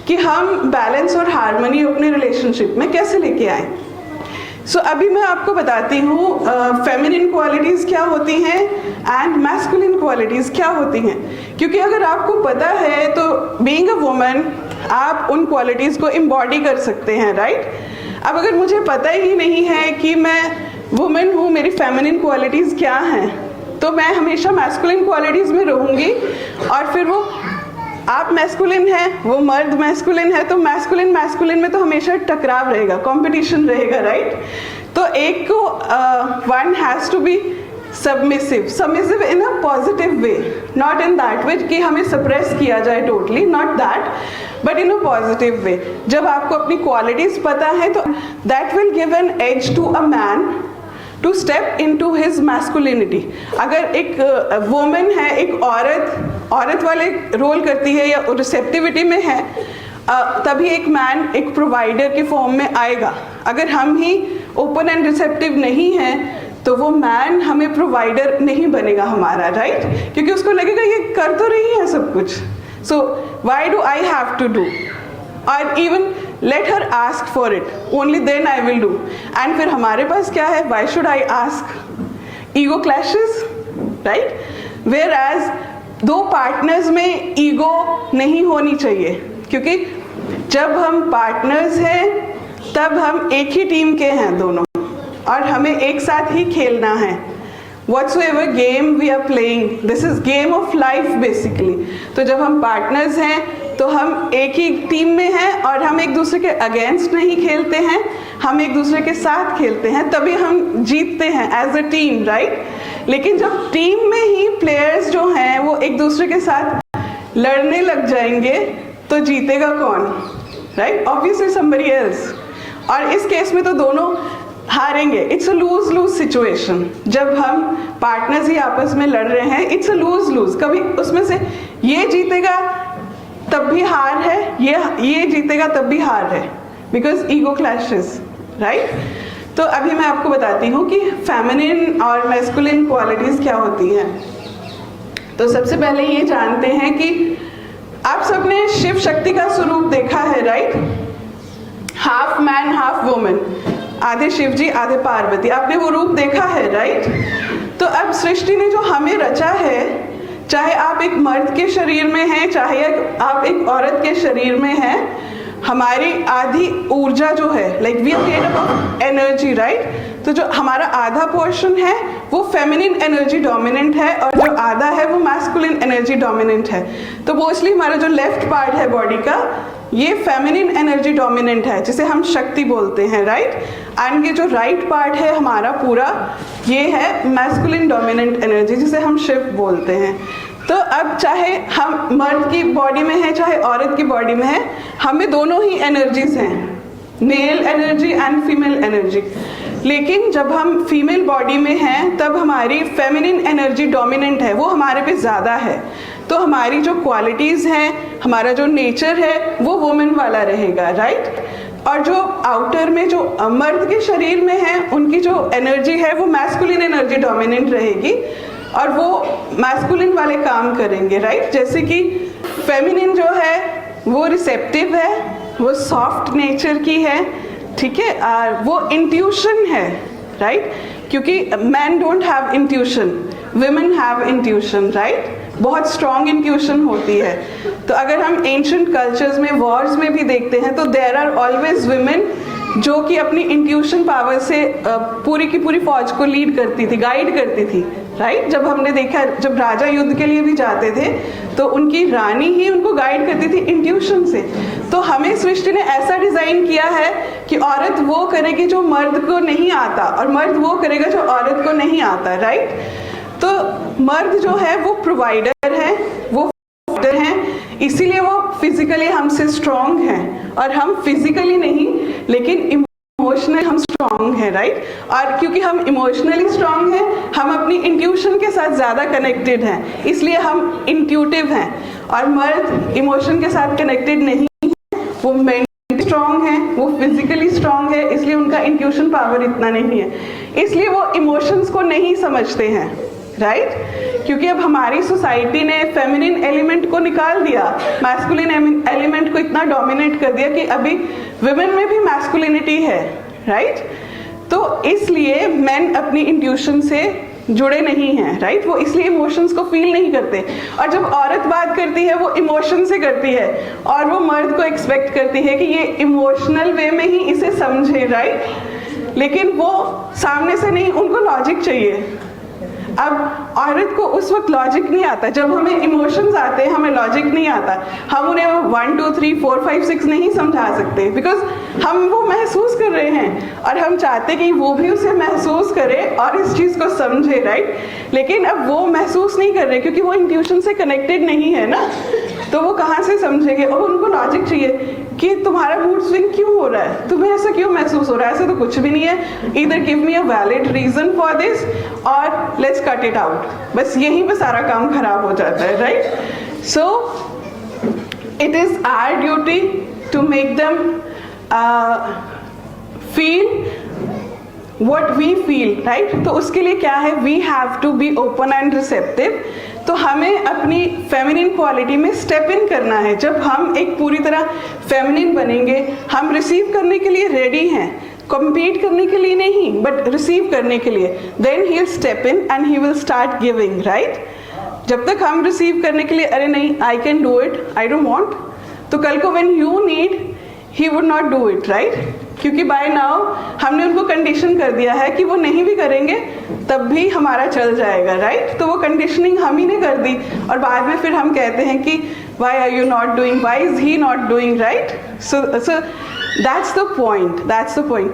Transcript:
कि हम बैलेंस और हार्मनी अपने रिलेशनशिप में कैसे लेके आए। सो अभी मैं आपको बताती हूँ फेमिनिन क्वालिटीज़ क्या होती हैं एंड मैस्कुलिन क्वालिटीज़ क्या होती हैं, क्योंकि अगर आपको पता है तो बीइंग अ वुमन आप उन क्वालिटीज़ को एम्बॉडी कर सकते हैं, राइट। अब अगर मुझे पता ही नहीं है कि मैं वुमेन हूँ, मेरी फेमिनिन क्वालिटीज़ क्या हैं, तो मैं हमेशा मैस्कुलिन क्वालिटीज़ में रहूँगी और फिर वो आप मैस्कुलिन है, वो मर्द मैस्कुलिन है, तो मैस्कुलिन में तो हमेशा टकराव रहेगा, कंपटीशन रहेगा, राइट। तो एक को one has to be submissive in a positive way, not in that way कि हमें सप्रेस किया जाए totally, not that, but in a positive way. जब आपको अपनी क्वालिटीज पता है तो that will give an edge to a man to step in to his masculinity. अगर एक वुमेन है, एक औरत वाले रोल करती है या रिसेप्टिविटी में है, तभी एक मैन एक प्रोवाइडर के फॉर्म में आएगा। अगर हम ही ओपन एंड रिसेप्टिव नहीं हैं तो वो मैन हमें प्रोवाइडर नहीं बनेगा हमारा, राइट, क्योंकि उसको लगेगा ये कर तो रही है सब कुछ, so why do I have to do, और even let her ask for it, only then I will do. And फिर हमारे पास क्या है, why should I ask, ego clashes, right. Whereas दो पार्टनर्स में ईगो नहीं होनी चाहिए, क्योंकि जब हम पार्टनर्स हैं तब हम एक ही टीम के हैं दोनों, और हमें एक साथ ही खेलना है। Whatsoever game we are playing, this is game of life basically। तो जब हम पार्टनर्स हैं तो हम एक ही टीम में हैं और हम एक दूसरे के अगेंस्ट नहीं खेलते हैं, हम एक दूसरे के साथ खेलते हैं, तभी हम जीतते हैं एज अ टीम, राइट। लेकिन जब टीम में ही प्लेयर्स जो हैं वो एक दूसरे के साथ लड़ने लग जाएंगे तो जीतेगा कौन, राइट, ऑब्वियसली somebody else। और इस केस में तो दोनों हारेंगे। It's a lose lose situation. जब हम पार्टनर्स ही आपस में लड़ रहे हैं, इट्स अ लूज लूज। कभी उसमें से ये जीतेगा तब भी हार है, ये जीतेगा तब भी हार है, बिकॉज ईगो क्लैशेस, राइट। तो अभी मैं आपको बताती हूँ कि फेमिनिन और मैस्कुलिन क्वालिटीज क्या होती हैं। तो सबसे पहले ये जानते हैं कि आप सबने शिव शक्ति का स्वरूप देखा है, right. Half man half woman, आधे शिव जी आधे पार्वती, आपने वो रूप देखा है, राइट। तो अब सृष्टि ने जो हमें रचा है, चाहे आप एक मर्द के शरीर में हैं, चाहे आप एक औरत के शरीर में हैं, हमारी आधी ऊर्जा जो है, like we are made up of energy, right. तो जो हमारा आधा पोर्शन है वो फेमिनिन एनर्जी डोमिनेंट है और जो आधा है वो मैस्कुलिन एनर्जी डोमिनेंट है। तो मोस्टली हमारा जो लेफ्ट पार्ट है बॉडी का, ये फेमिनिन एनर्जी डोमिनेंट है, जिसे हम शक्ति बोलते हैं, राइट। एंड ये जो राइट पार्ट है हमारा पूरा, ये है मैस्कुलिन डोमिनेंट एनर्जी, जिसे हम शिव बोलते हैं। तो अब चाहे हम मर्द की बॉडी में हैं चाहे औरत की बॉडी में हैं, हमें दोनों ही एनर्जीज हैं, mail energy and female energy. लेकिन जब हम फीमेल बॉडी में हैं तब हमारी फेमिनिन एनर्जी डोमिनेंट है, वो हमारे पे ज़्यादा है। तो हमारी जो क्वालिटीज़ हैं, हमारा जो नेचर है वो वुमेन वाला रहेगा, राइट। और जो आउटर में जो मर्द के शरीर में है, उनकी जो एनर्जी है वो मैस्कुलिन एनर्जी डोमिनेंट रहेगी और वो मैस्कुलिन वाले काम करेंगे, राइट। जैसे कि फेमिनिन जो है वो रिसेप्टिव है, वो सॉफ्ट नेचर की है, ठीक है, और वो इंट्यूशन है, राइट, क्योंकि man don't have intuition, women have intuition, right. बहुत स्ट्रॉन्ग इंट्यूशन होती है। तो अगर हम एंशिएंट कल्चर्स में, वॉर्स में भी देखते हैं तो देयर आर ऑलवेज विमेन जो कि अपनी इंट्यूशन पावर से पूरी की पूरी फौज को लीड करती थी, गाइड करती थी, राइट। जब हमने देखा, जब राजा युद्ध के लिए भी जाते थे तो उनकी रानी ही उनको गाइड करती थी इंट्यूशन से। तो हमें सृष्टि ने ऐसा डिजाइन किया है कि औरत वो करेगी जो मर्द को नहीं आता और मर्द वो करेगा जो औरत को नहीं आता, राइट। तो मर्द जो है वो प्रोवाइडर है, वो हैं, इसीलिए वो फिजिकली हमसे स्ट्रॉन्ग हैं और हम फिजिकली नहीं लेकिन इमोशनली हम स्ट्रॉन्ग हैं, राइट। और क्योंकि हम इमोशनली स्ट्रॉन्ग हैं, हम अपनी इंट्यूशन के साथ ज़्यादा कनेक्टेड हैं, इसलिए हम इंट्यूटिव हैं। और मर्द इमोशन के साथ कनेक्टेड नहीं है, वो मेंटली स्ट्रॉन्ग है, वो फिजिकली स्ट्रॉन्ग है, इसलिए उनका इंट्यूशन पावर इतना नहीं है, इसलिए वो इमोशंस को नहीं समझते हैं, राइट? क्योंकि अब हमारी सोसाइटी ने फेमिनिन एलिमेंट को निकाल दिया, मैस्कुलिन एलिमेंट को इतना डोमिनेट कर दिया कि अभी विमेन में भी मैस्कुलिनिटी है, राइट? तो इसलिए मेन अपनी इंट्यूशन से जुड़े नहीं हैं, राइट? वो इसलिए इमोशंस को फील नहीं करते, और जब औरत बात करती है वो इमोशन से करती है, और वो मर्द को एक्सपेक्ट करती है कि ये इमोशनल वे में ही इसे समझे, राइट? लेकिन वो सामने से नहीं, उनको लॉजिक चाहिए। अब औरत को उस वक्त लॉजिक नहीं आता, जब हमें इमोशंस आते हैं हमें लॉजिक नहीं आता, हम उन्हें 1 2 3 4 5 6 नहीं समझा सकते, बिकॉज हम वो महसूस कर रहे हैं और हम चाहते कि वो भी उसे महसूस करे और इस चीज़ को समझे, राइट? लेकिन अब वो महसूस नहीं कर रहे क्योंकि वो इंट्यूशन से कनेक्टेड नहीं है ना, तो वो कहाँ से समझेंगे? और उनको लॉजिक चाहिए कि तुम्हारा मूड स्विंग क्यों हो रहा है, तुम्हें ऐसा क्यों महसूस हो रहा है, ऐसा तो कुछ भी नहीं है, either give me a valid reason for this और लेट्स कट इट आउट। बस यहीं पे सारा काम खराब हो जाता है, right? So it is our duty to make them feel what we feel, right? तो उसके लिए क्या है, we have to be open and receptive। तो हमें अपनी फेमिनिन क्वालिटी में स्टेप इन करना है। जब हम एक पूरी तरह फेमिनिन बनेंगे, हम रिसीव करने के लिए रेडी हैं, compete करने के लिए नहीं, बट रिसीव करने के लिए, then he'll step in and he will start giving, right? जब तक हम रिसीव करने के लिए अरे नहीं, I can do it, I don't want, तो कल को when you need, he would not do it, right? क्योंकि बाय नाउ हमने उनको कंडीशन कर दिया है कि वो नहीं भी करेंगे तब भी हमारा चल जाएगा, राइट? तो वो कंडीशनिंग हम ही ने कर दी, और बाद में फिर हम कहते हैं कि why are you not doing, why is he not doing, right? So that's the point, that's the point.